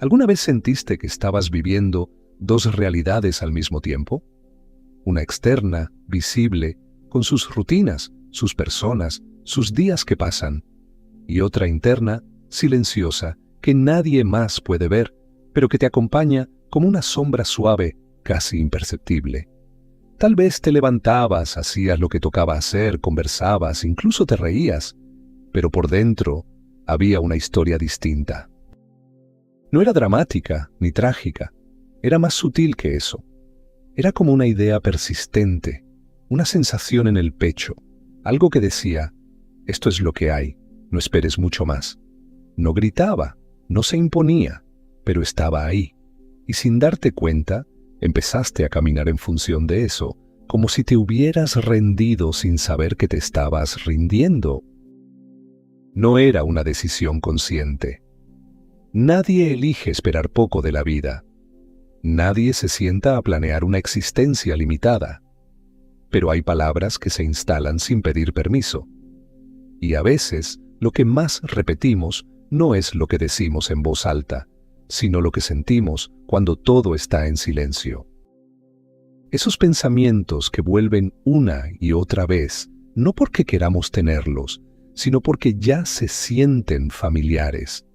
¿Alguna vez sentiste que estabas viviendo dos realidades al mismo tiempo? Una externa, visible, con sus rutinas, sus personas, sus días que pasan, y otra interna, silenciosa, que nadie más puede ver, pero que te acompaña como una sombra suave, casi imperceptible. Tal vez te levantabas, hacías lo que tocaba hacer, conversabas, incluso te reías, pero por dentro había una historia distinta. No era dramática ni trágica, era más sutil que eso. Era como una idea persistente, una sensación en el pecho, algo que decía, esto es lo que hay, no esperes mucho más. No gritaba, no se imponía, pero estaba ahí, y sin darte cuenta, empezaste a caminar en función de eso, como si te hubieras rendido sin saber que te estabas rindiendo. No era una decisión consciente. Nadie elige esperar poco de la vida. Nadie se sienta a planear una existencia limitada. Pero hay palabras que se instalan sin pedir permiso. Y a veces, lo que más repetimos no es lo que decimos en voz alta, sino lo que sentimos cuando todo está en silencio. Esos pensamientos que vuelven una y otra vez, no porque queramos tenerlos, sino porque ya se sienten familiares.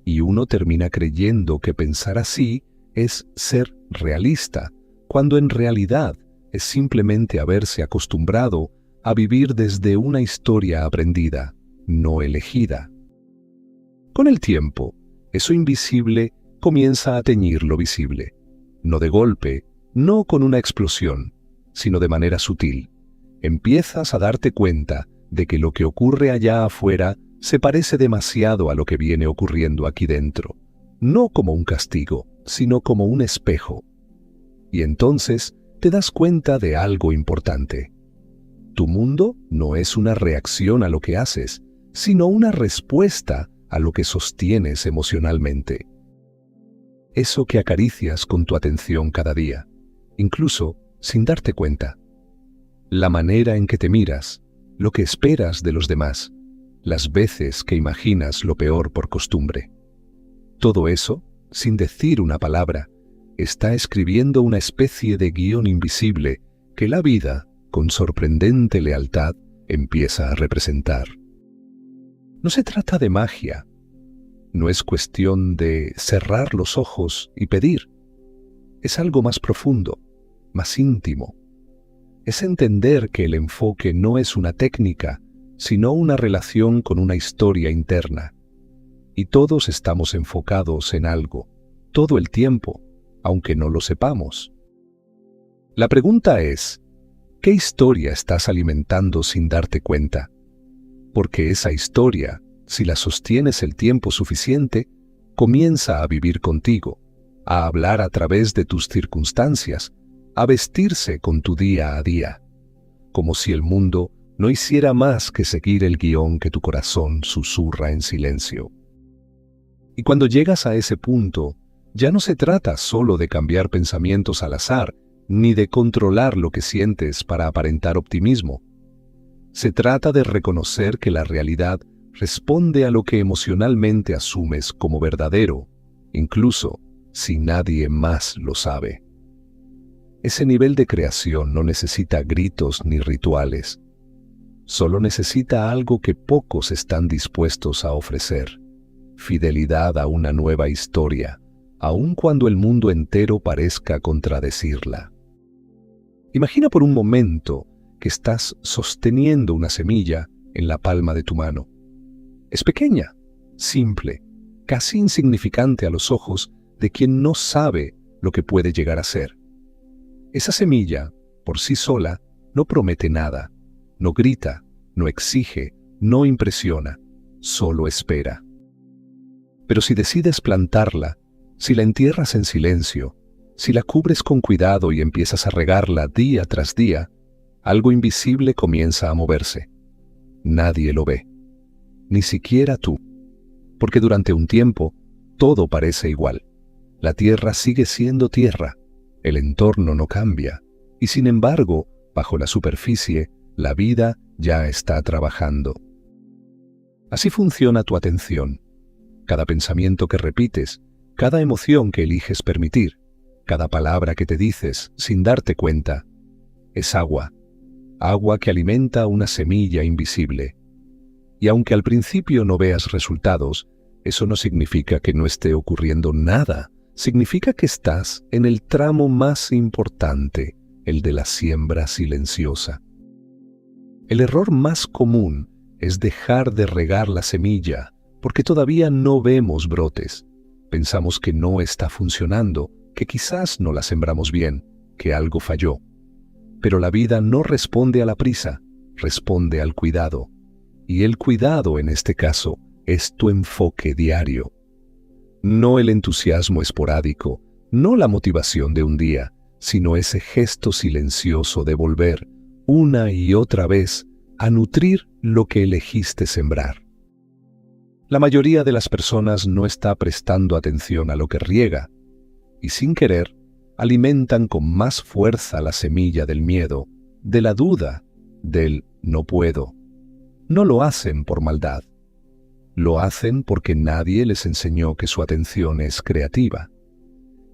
Y uno termina creyendo que pensar así es ser realista, cuando en realidad es simplemente haberse acostumbrado a vivir desde una historia aprendida, no elegida. Con el tiempo, eso invisible comienza a teñir lo visible, no de golpe, no con una explosión, sino de manera sutil. Empiezas a darte cuenta de que lo que ocurre allá afuera se parece demasiado a lo que viene ocurriendo aquí dentro, no como un castigo, sino como un espejo. Y entonces te das cuenta de algo importante. Tu mundo no es una reacción a lo que haces, sino una respuesta a lo que sostienes emocionalmente. Eso que acaricias con tu atención cada día, incluso sin darte cuenta. La manera en que te miras, lo que esperas de los demás, las veces que imaginas lo peor por costumbre. Todo eso, sin decir una palabra, está escribiendo una especie de guión invisible que la vida, con sorprendente lealtad, empieza a representar. No se trata de magia. No es cuestión de cerrar los ojos y pedir. Es algo más profundo, más íntimo. Es entender que el enfoque no es una técnica, sino una relación con una historia interna. Y todos estamos enfocados en algo, todo el tiempo, aunque no lo sepamos. La pregunta es, ¿qué historia estás alimentando sin darte cuenta? Porque esa historia, si la sostienes el tiempo suficiente, comienza a vivir contigo, a hablar a través de tus circunstancias, a vestirse con tu día a día, como si el mundo no hiciera más que seguir el guión que tu corazón susurra en silencio. Y cuando llegas a ese punto, ya no se trata solo de cambiar pensamientos al azar, ni de controlar lo que sientes para aparentar optimismo. Se trata de reconocer que la realidad responde a lo que emocionalmente asumes como verdadero, incluso si nadie más lo sabe. Ese nivel de creación no necesita gritos ni rituales. Solo necesita algo que pocos están dispuestos a ofrecer: fidelidad a una nueva historia, aun cuando el mundo entero parezca contradecirla. Imagina por un momento que estás sosteniendo una semilla en la palma de tu mano. Es pequeña, simple, casi insignificante a los ojos de quien no sabe lo que puede llegar a ser. Esa semilla, por sí sola, no promete nada, no grita, no exige, no impresiona, solo espera. Pero si decides plantarla, si la entierras en silencio, si la cubres con cuidado y empiezas a regarla día tras día, algo invisible comienza a moverse. Nadie lo ve, ni siquiera tú, porque durante un tiempo todo parece igual. La tierra sigue siendo tierra, el entorno no cambia, y sin embargo, bajo la superficie, la vida ya está trabajando. Así funciona tu atención. Cada pensamiento que repites, Cada emoción que eliges permitir, cada palabra que te dices sin darte cuenta, es agua, agua que alimenta una semilla invisible. Y aunque al principio no veas resultados, eso no significa que no esté ocurriendo nada. Significa que estás en el tramo más importante, el de la siembra silenciosa. El error más común es dejar de regar la semilla porque todavía no vemos brotes. Pensamos que no está funcionando, que quizás no la sembramos bien, que algo falló. Pero la vida no responde a la prisa, responde al cuidado. Y el cuidado en este caso es tu enfoque diario. No el entusiasmo esporádico, no la motivación de un día, sino ese gesto silencioso de volver una y otra vez a nutrir lo que elegiste sembrar. La mayoría de las personas no está prestando atención a lo que riega, y sin querer, alimentan con más fuerza la semilla del miedo, de la duda, del no puedo. No lo hacen por maldad. Lo hacen porque nadie les enseñó que su atención es creativa,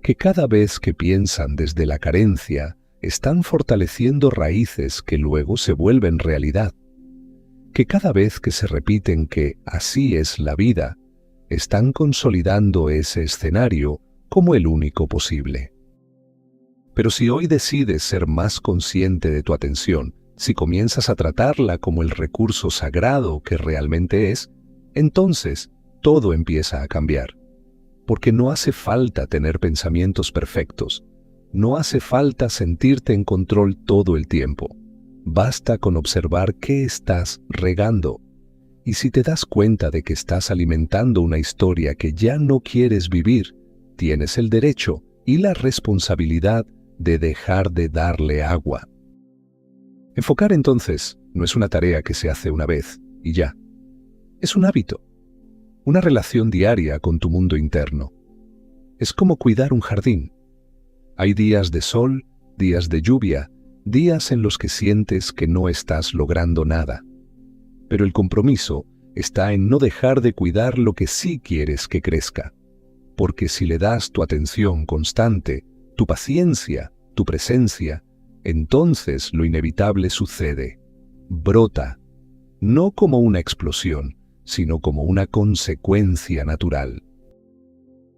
que cada vez que piensan desde la carencia, están fortaleciendo raíces que luego se vuelven realidad, que cada vez que se repiten que así es la vida, están consolidando ese escenario como el único posible. Pero si hoy decides ser más consciente de tu atención, si comienzas a tratarla como el recurso sagrado que realmente es, entonces todo empieza a cambiar. Porque no hace falta tener pensamientos perfectos, no hace falta sentirte en control todo el tiempo. Basta con observar qué estás regando. Y si te das cuenta de que estás alimentando una historia que ya no quieres vivir, tienes el derecho y la responsabilidad de dejar de darle agua. Enfocar entonces no es una tarea que se hace una vez y ya. Es un hábito, una relación diaria con tu mundo interno. Es como cuidar un jardín. Hay días de sol, días de lluvia, días en los que sientes que no estás logrando nada. Pero el compromiso está en no dejar de cuidar lo que sí quieres que crezca. Porque si le das tu atención constante, tu paciencia, tu presencia, entonces lo inevitable sucede. Brota, no como una explosión, sino como una consecuencia natural.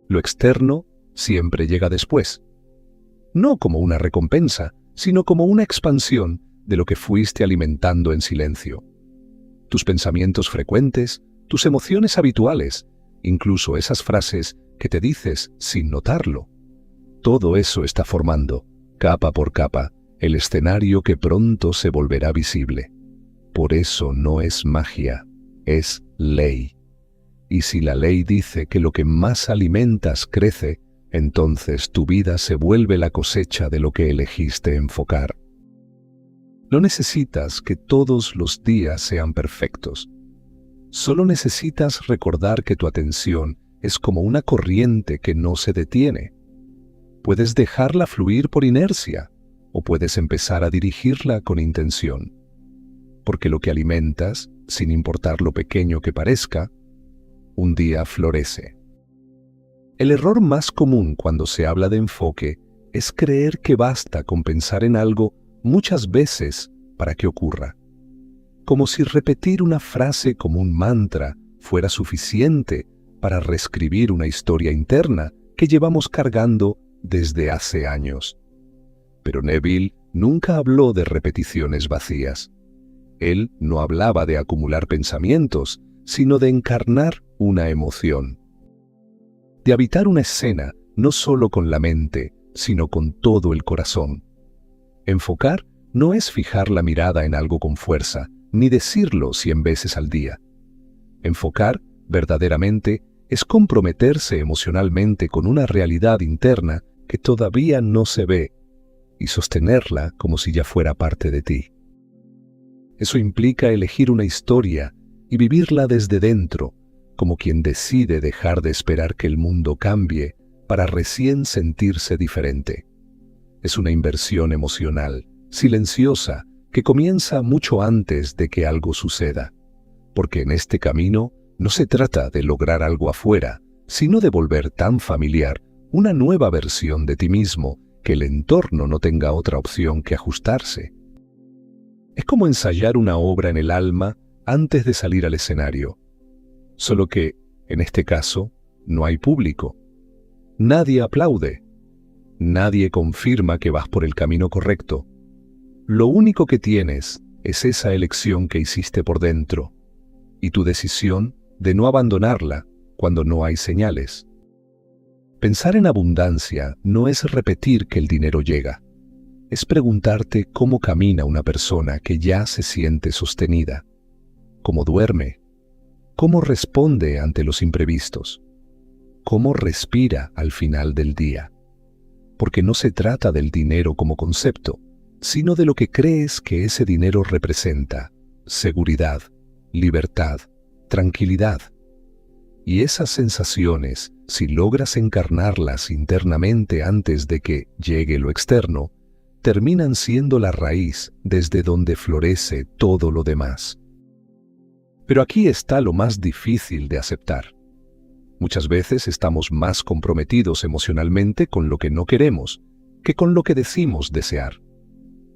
Lo externo siempre llega después. No como una recompensa, sino como una expansión de lo que fuiste alimentando en silencio. Tus pensamientos frecuentes, tus emociones habituales, incluso esas frases que te dices sin notarlo. Todo eso está formando, capa por capa, el escenario que pronto se volverá visible. Por eso no es magia, es ley. Y si la ley dice que lo que más alimentas crece, entonces tu vida se vuelve la cosecha de lo que elegiste enfocar. No necesitas que todos los días sean perfectos. Solo necesitas recordar que tu atención es como una corriente que no se detiene. Puedes dejarla fluir por inercia o puedes empezar a dirigirla con intención. Porque lo que alimentas, sin importar lo pequeño que parezca, un día florece. El error más común cuando se habla de enfoque es creer que basta con pensar en algo muchas veces para que ocurra. Como si repetir una frase como un mantra fuera suficiente para reescribir una historia interna que llevamos cargando desde hace años. Pero Neville nunca habló de repeticiones vacías. Él no hablaba de acumular pensamientos, sino de encarnar una emoción. De habitar una escena no solo con la mente, sino con todo el corazón. Enfocar no es fijar la mirada en algo con fuerza, ni decirlo 100 veces al día. Enfocar, verdaderamente, es comprometerse emocionalmente con una realidad interna que todavía no se ve y sostenerla como si ya fuera parte de ti. Eso implica elegir una historia y vivirla desde dentro, como quien decide dejar de esperar que el mundo cambie para recién sentirse diferente. Es una inversión emocional, silenciosa, que comienza mucho antes de que algo suceda, porque en este camino no se trata de lograr algo afuera, sino de volver tan familiar una nueva versión de ti mismo que el entorno no tenga otra opción que ajustarse. Es como ensayar una obra en el alma antes de salir al escenario. Solo que, en este caso, no hay público. Nadie aplaude. Nadie confirma que vas por el camino correcto. Lo único que tienes es esa elección que hiciste por dentro y tu decisión de no abandonarla cuando no hay señales. Pensar en abundancia no es repetir que el dinero llega. Es preguntarte cómo camina una persona que ya se siente sostenida, cómo duerme, cómo responde ante los imprevistos, cómo respira al final del día. Porque no se trata del dinero como concepto, sino de lo que crees que ese dinero representa: seguridad, libertad, tranquilidad. Y esas sensaciones, si logras encarnarlas internamente antes de que llegue lo externo, terminan siendo la raíz desde donde florece todo lo demás. Pero aquí está lo más difícil de aceptar. Muchas veces estamos más comprometidos emocionalmente con lo que no queremos que con lo que decimos desear.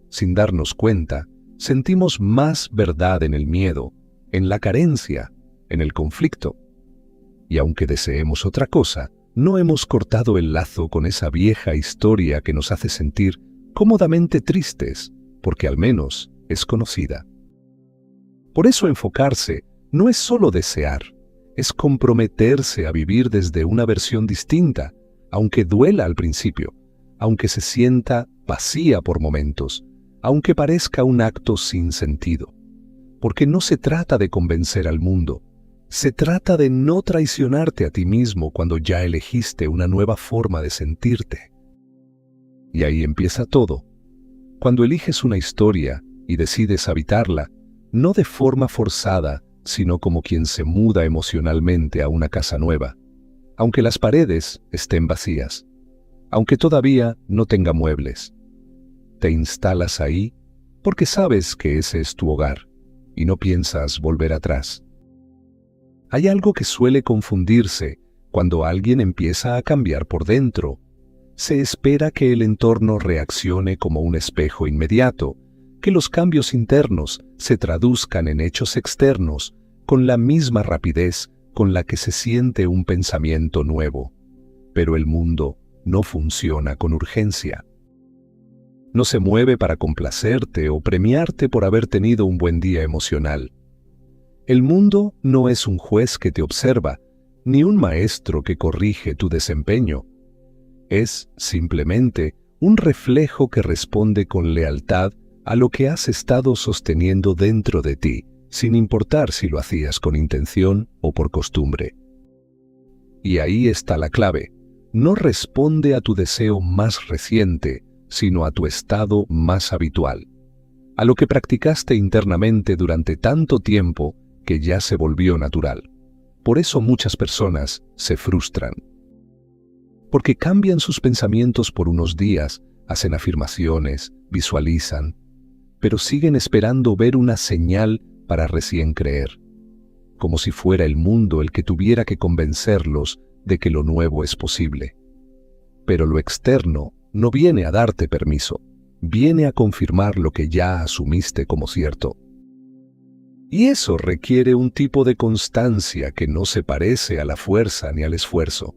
Sin darnos cuenta, sentimos más verdad en el miedo, en la carencia, en el conflicto. Y aunque deseemos otra cosa, no hemos cortado el lazo con esa vieja historia que nos hace sentir cómodamente tristes, porque al menos es conocida. Por eso enfocarse no es solo desear, es comprometerse a vivir desde una versión distinta, aunque duela al principio, aunque se sienta vacía por momentos, aunque parezca un acto sin sentido. Porque no se trata de convencer al mundo, se trata de no traicionarte a ti mismo cuando ya elegiste una nueva forma de sentirte. Y ahí empieza todo. Cuando eliges una historia y decides habitarla, no de forma forzada, sino como quien se muda emocionalmente a una casa nueva, aunque las paredes estén vacías, aunque todavía no tenga muebles. Te instalas ahí porque sabes que ese es tu hogar y no piensas volver atrás. Hay algo que suele confundirse cuando alguien empieza a cambiar por dentro. Se espera que el entorno reaccione como un espejo inmediato, que los cambios internos se traduzcan en hechos externos con la misma rapidez con la que se siente un pensamiento nuevo. Pero el mundo no funciona con urgencia. No se mueve para complacerte o premiarte por haber tenido un buen día emocional. El mundo no es un juez que te observa, ni un maestro que corrige tu desempeño. Es, simplemente, un reflejo que responde con lealtad a lo que has estado sosteniendo dentro de ti, sin importar si lo hacías con intención o por costumbre. Y ahí está la clave. No responde a tu deseo más reciente, sino a tu estado más habitual, a lo que practicaste internamente durante tanto tiempo que ya se volvió natural. Por eso muchas personas se frustran. Porque cambian sus pensamientos por unos días, hacen afirmaciones, visualizan, pero siguen esperando ver una señal para recién creer, como si fuera el mundo el que tuviera que convencerlos de que lo nuevo es posible. Pero lo externo no viene a darte permiso, viene a confirmar lo que ya asumiste como cierto. Y eso requiere un tipo de constancia que no se parece a la fuerza ni al esfuerzo.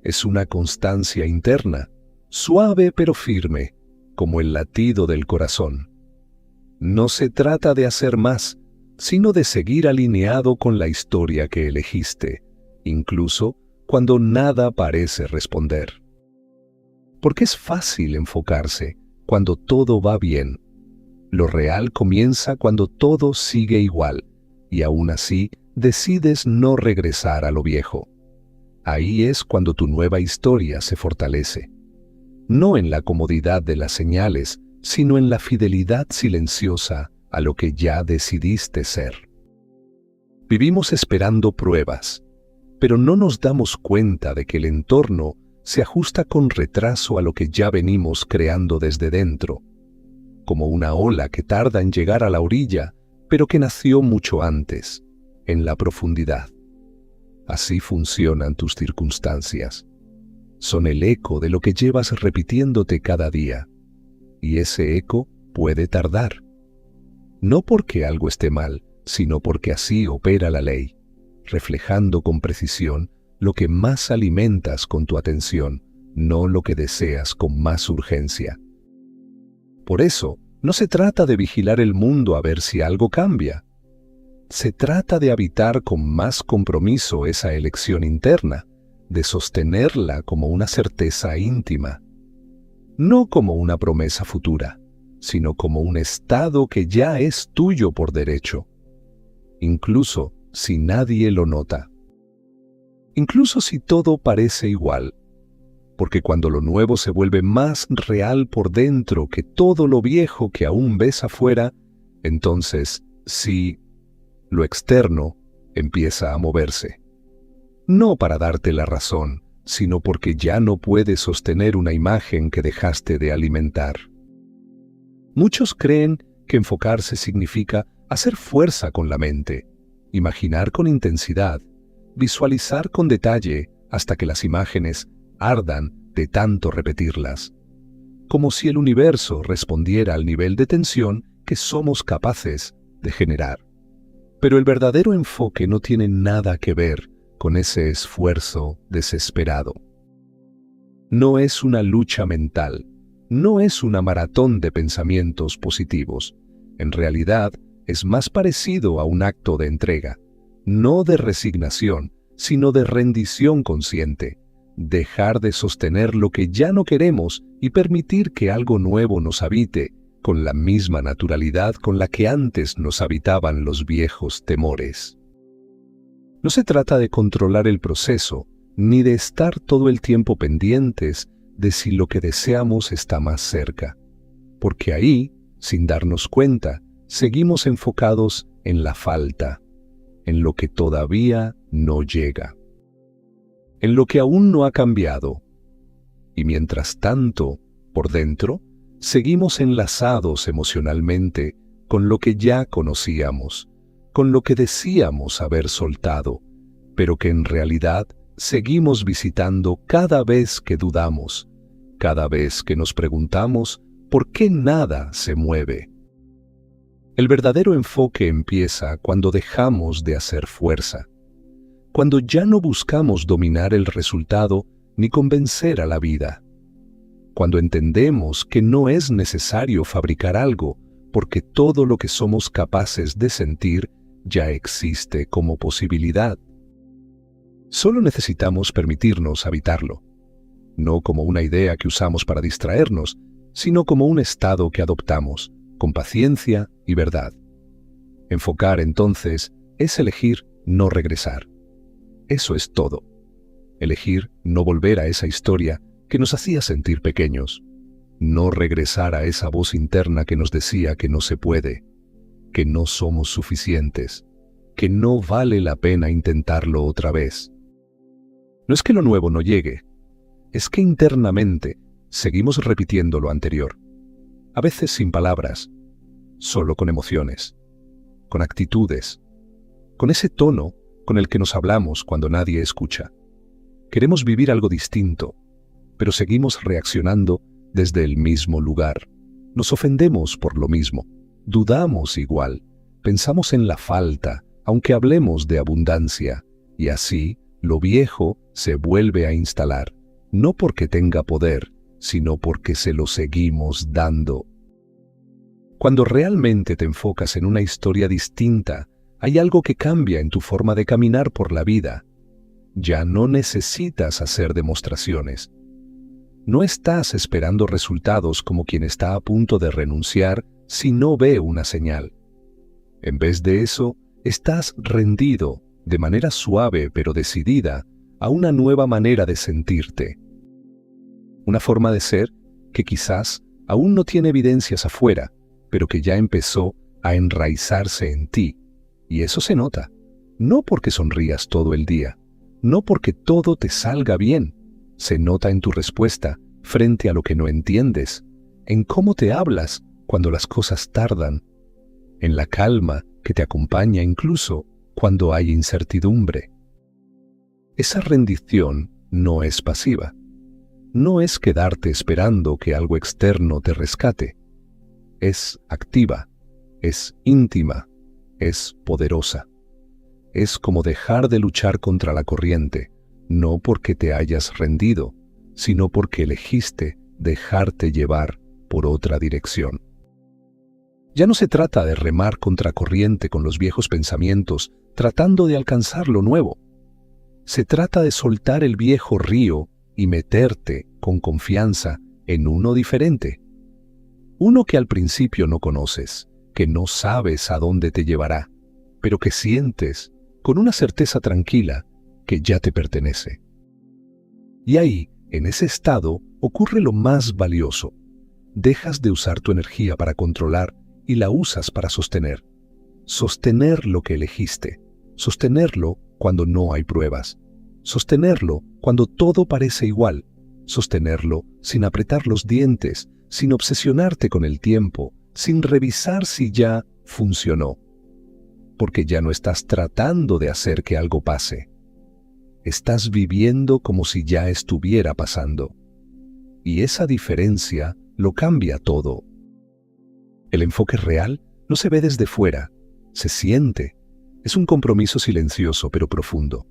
Es una constancia interna, suave pero firme, como el latido del corazón. No se trata de hacer más, sino de seguir alineado con la historia que elegiste, incluso cuando nada parece responder. Porque es fácil enfocarse cuando todo va bien. Lo real comienza cuando todo sigue igual, y aún así decides no regresar a lo viejo. Ahí es cuando tu nueva historia se fortalece. No en la comodidad de las señales, sino en la fidelidad silenciosa a lo que ya decidiste ser. Vivimos esperando pruebas, pero no nos damos cuenta de que el entorno se ajusta con retraso a lo que ya venimos creando desde dentro, como una ola que tarda en llegar a la orilla, pero que nació mucho antes, en la profundidad. Así funcionan tus circunstancias. Son el eco de lo que llevas repitiéndote cada día. Y ese eco puede tardar. No porque algo esté mal, sino porque así opera la ley, reflejando con precisión lo que más alimentas con tu atención, no lo que deseas con más urgencia. Por eso, no se trata de vigilar el mundo a ver si algo cambia. Se trata de habitar con más compromiso esa elección interna, de sostenerla como una certeza íntima. No como una promesa futura, sino como un estado que ya es tuyo por derecho, incluso si nadie lo nota. Incluso si todo parece igual, porque cuando lo nuevo se vuelve más real por dentro que todo lo viejo que aún ves afuera, entonces sí, lo externo empieza a moverse. No para darte la razón, sino porque ya no puedes sostener una imagen que dejaste de alimentar. Muchos creen que enfocarse significa hacer fuerza con la mente, imaginar con intensidad, visualizar con detalle hasta que las imágenes ardan de tanto repetirlas, como si el universo respondiera al nivel de tensión que somos capaces de generar. Pero el verdadero enfoque no tiene nada que ver con ese esfuerzo desesperado. No es una lucha mental, no es una maratón de pensamientos positivos. En realidad, es más parecido a un acto de entrega, no de resignación, sino de rendición consciente. Dejar de sostener lo que ya no queremos y permitir que algo nuevo nos habite con la misma naturalidad con la que antes nos habitaban los viejos temores. No se trata de controlar el proceso, ni de estar todo el tiempo pendientes de si lo que deseamos está más cerca, porque ahí, sin darnos cuenta, seguimos enfocados en la falta, en lo que todavía no llega, en lo que aún no ha cambiado. Y mientras tanto, por dentro, seguimos enlazados emocionalmente con lo que ya conocíamos, con lo que decíamos haber soltado, pero que en realidad seguimos visitando cada vez que dudamos, cada vez que nos preguntamos por qué nada se mueve. El verdadero enfoque empieza cuando dejamos de hacer fuerza, cuando ya no buscamos dominar el resultado ni convencer a la vida, cuando entendemos que no es necesario fabricar algo porque todo lo que somos capaces de sentir ya existe como posibilidad. Solo necesitamos permitirnos habitarlo, no como una idea que usamos para distraernos, sino como un estado que adoptamos, con paciencia y verdad. Enfocar, entonces, es elegir no regresar. Eso es todo. Elegir no volver a esa historia que nos hacía sentir pequeños. No regresar a esa voz interna que nos decía que no se puede, que no somos suficientes, que no vale la pena intentarlo otra vez. No es que lo nuevo no llegue, es que internamente seguimos repitiendo lo anterior, a veces sin palabras, solo con emociones, con actitudes, con ese tono con el que nos hablamos cuando nadie escucha. Queremos vivir algo distinto, pero seguimos reaccionando desde el mismo lugar. Nos ofendemos por lo mismo, dudamos igual, pensamos en la falta, aunque hablemos de abundancia, y así lo viejo se vuelve a instalar, no porque tenga poder, sino porque se lo seguimos dando. Cuando realmente te enfocas en una historia distinta, hay algo que cambia en tu forma de caminar por la vida. Ya no necesitas hacer demostraciones. No estás esperando resultados como quien está a punto de renunciar si no ve una señal. En vez de eso, estás rendido, de manera suave pero decidida, a una nueva manera de sentirte. Una forma de ser que quizás aún no tiene evidencias afuera, pero que ya empezó a enraizarse en ti. Y eso se nota, no porque sonrías todo el día, no porque todo te salga bien. Se nota en tu respuesta frente a lo que no entiendes, en cómo te hablas cuando las cosas tardan, en la calma que te acompaña incluso cuando hay incertidumbre. Esa rendición no es pasiva. No es quedarte esperando que algo externo te rescate. Es activa, es íntima, es poderosa. Es como dejar de luchar contra la corriente, no porque te hayas rendido, sino porque elegiste dejarte llevar por otra dirección. Ya no se trata de remar contra corriente con los viejos pensamientos, tratando de alcanzar lo nuevo. Se trata de soltar el viejo río y meterte, con confianza, en uno diferente. Uno que al principio no conoces, que no sabes a dónde te llevará, pero que sientes, con una certeza tranquila, que ya te pertenece. Y ahí, en ese estado, ocurre lo más valioso. Dejas de usar tu energía para controlar y la usas para sostener. Sostener lo que elegiste. Sostenerlo cuando no hay pruebas. Sostenerlo cuando todo parece igual. Sostenerlo sin apretar los dientes, sin obsesionarte con el tiempo, sin revisar si ya funcionó. Porque ya no estás tratando de hacer que algo pase. Estás viviendo como si ya estuviera pasando. Y esa diferencia lo cambia todo. El enfoque real no se ve desde fuera, se siente. Es un compromiso silencioso pero profundo.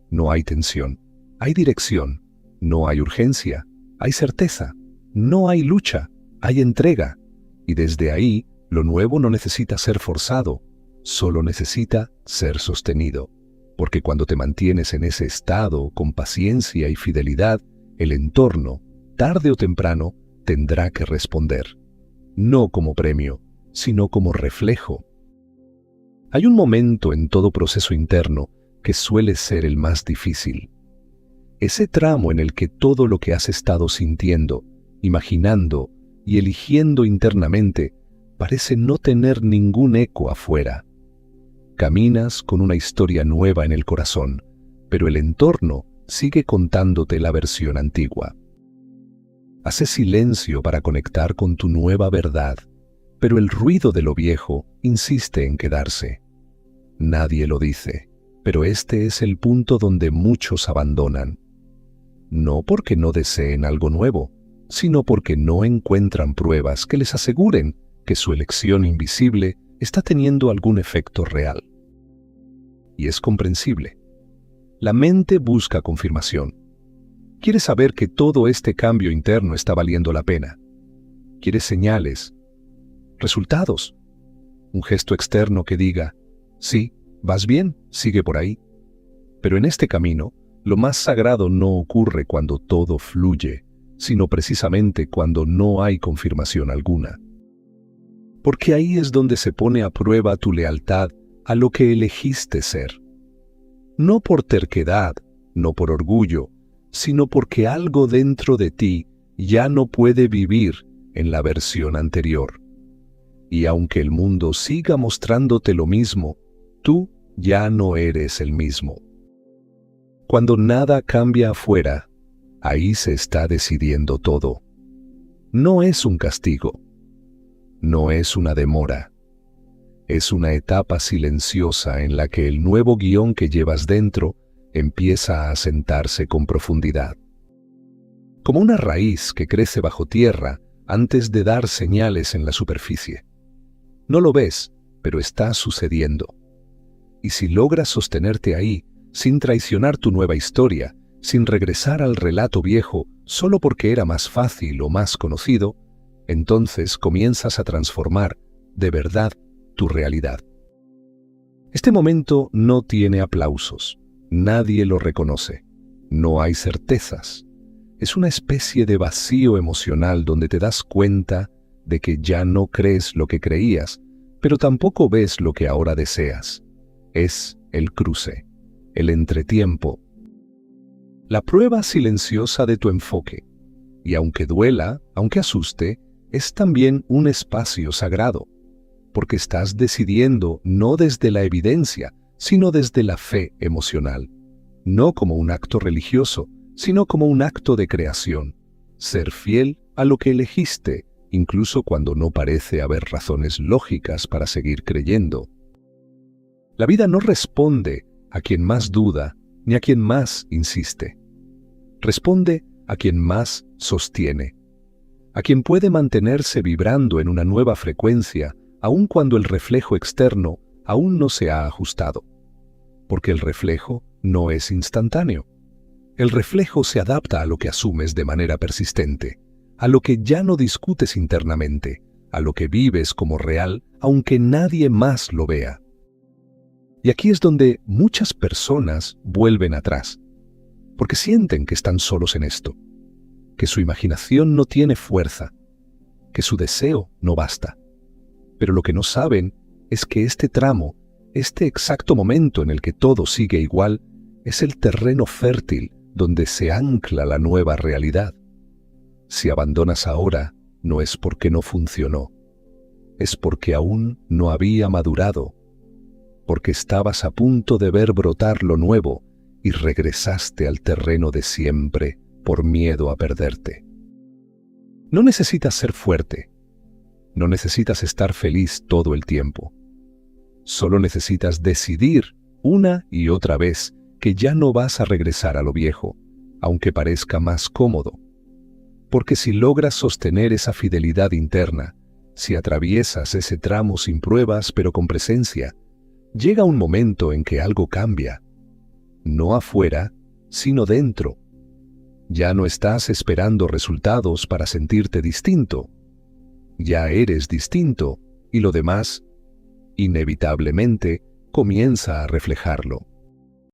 No hay tensión, hay dirección. No hay urgencia, hay certeza. No hay lucha, hay entrega. Y desde ahí, lo nuevo no necesita ser forzado, solo necesita ser sostenido. Porque cuando te mantienes en ese estado con paciencia y fidelidad, el entorno, tarde o temprano, tendrá que responder. No como premio, sino como reflejo. Hay un momento en todo proceso interno que suele ser el más difícil. Ese tramo en el que todo lo que has estado sintiendo, imaginando y eligiendo internamente parece no tener ningún eco afuera. Caminas con una historia nueva en el corazón, pero el entorno sigue contándote la versión antigua. Haces silencio para conectar con tu nueva verdad, pero el ruido de lo viejo insiste en quedarse. Nadie lo dice, pero este es el punto donde muchos abandonan. No porque no deseen algo nuevo, sino porque no encuentran pruebas que les aseguren que su elección invisible está teniendo algún efecto real. Y es comprensible. La mente busca confirmación. Quiere saber que todo este cambio interno está valiendo la pena. Quiere señales, resultados, un gesto externo que diga, sí, vas bien, sigue por ahí. Pero en este camino, lo más sagrado no ocurre cuando todo fluye, sino precisamente cuando no hay confirmación alguna. Porque ahí es donde se pone a prueba tu lealtad a lo que elegiste ser. No por terquedad, no por orgullo, sino porque algo dentro de ti ya no puede vivir en la versión anterior. Y aunque el mundo siga mostrándote lo mismo, tú ya no eres el mismo. Cuando nada cambia afuera, ahí se está decidiendo todo. No es un castigo, no es una demora. Es una etapa silenciosa en la que el nuevo guión que llevas dentro empieza a asentarse con profundidad. Como una raíz que crece bajo tierra antes de dar señales en la superficie. No lo ves, pero está sucediendo. Y si logras sostenerte ahí, sin traicionar tu nueva historia, sin regresar al relato viejo solo porque era más fácil o más conocido, entonces comienzas a transformar, de verdad, tu realidad. Este momento no tiene aplausos. Nadie lo reconoce. No hay certezas. Es una especie de vacío emocional donde te das cuenta de que ya no crees lo que creías, pero tampoco ves lo que ahora deseas. Es el cruce, el entretiempo, la prueba silenciosa de tu enfoque. Y aunque duela, aunque asuste, es también un espacio sagrado, porque estás decidiendo no desde la evidencia, sino desde la fe emocional. No como un acto religioso, sino como un acto de creación. Ser fiel a lo que elegiste, incluso cuando no parece haber razones lógicas para seguir creyendo. La vida no responde a quien más duda, ni a quien más insiste. Responde a quien más sostiene, a quien puede mantenerse vibrando en una nueva frecuencia, aun cuando el reflejo externo aún no se ha ajustado. Porque el reflejo no es instantáneo. El reflejo se adapta a lo que asumes de manera persistente, a lo que ya no discutes internamente, a lo que vives como real, aunque nadie más lo vea. Y aquí es donde muchas personas vuelven atrás, porque sienten que están solos en esto, que su imaginación no tiene fuerza, que su deseo no basta. Pero lo que no saben es que este tramo, este exacto momento en el que todo sigue igual, es el terreno fértil donde se ancla la nueva realidad. Si abandonas ahora, no es porque no funcionó, es porque aún no había madurado, porque estabas a punto de ver brotar lo nuevo y regresaste al terreno de siempre por miedo a perderte. No necesitas ser fuerte, no necesitas estar feliz todo el tiempo. Solo necesitas decidir una y otra vez que ya no vas a regresar a lo viejo, aunque parezca más cómodo. Porque si logras sostener esa fidelidad interna, si atraviesas ese tramo sin pruebas pero con presencia, llega un momento en que algo cambia. No afuera, sino dentro. Ya no estás esperando resultados para sentirte distinto. Ya eres distinto y lo demás, inevitablemente, comienza a reflejarlo.